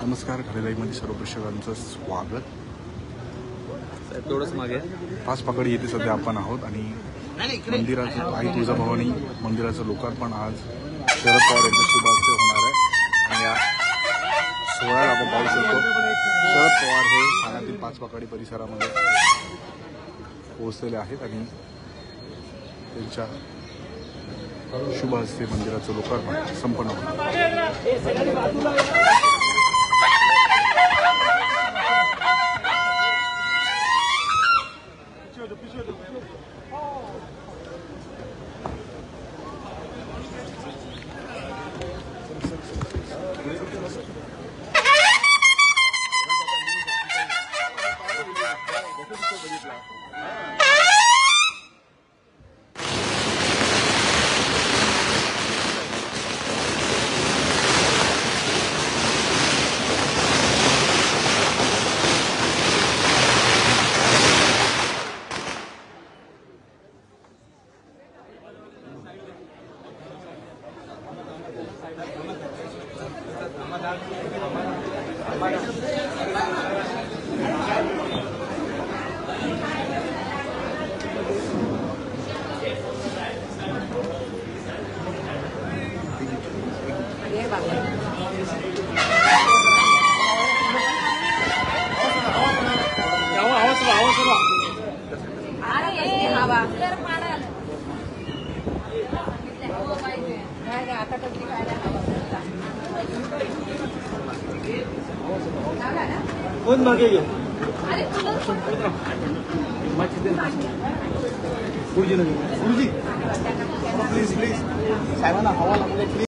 नमस्कार, ठाणे सर्व प्रेक्षकांचं स्वागत. थोडंच मागे पाच पकडी येथे सध्या आपण आहोत आणि मंदिराचं आई तुळजाभवानी मंदिराचं लोकार्पण आज शरद पवार यांच्या शुभारंभ होणार आहे. आणि या सोहळ्याला आपण पाहू शकतो शरद पवार हे ठाण्यातील पाच पकडी परिसरामध्ये पोहोचलेले आहेत आणि त्यांच्या शुभ हस्ते मंदिराचं लोकार्पण संपन्न होणार. कोण मागे घे गुरुजी प्लीज प्लीज साहेबांना हवा लागले प्लीज.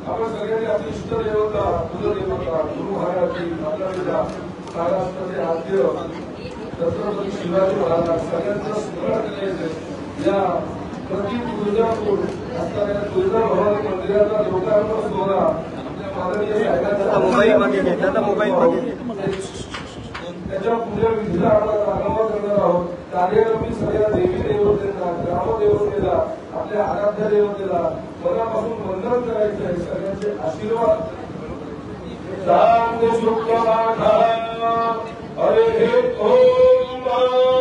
आपण सगळ्यांनी आपली इष्टदेवता कुलदेवता गुरु महाराजांची आपल्या महाराष्ट्राचे आद्य छत्रपती शिवाजी महाराज सगळ्यांचं स्मरण करायचं. या प्रति तुळजापूर असणाऱ्या तुळजाभवानी मंदिराचा लोकार्पण सोहळा आपल्या माननीय साहेबांचा मोबाईल मागे घेतला मोबाईल मागे त्याच्या पूजाविधीला आपण आगमन करणार आहोत. कार्यक्रमी सगळ्या देवी देवतेला ग्रामदेवतेला आपल्या आराध्य देवतेला मनापासून वंदन करायचं आहे. सगळ्यांचे आशीर्वाद. हरे ओम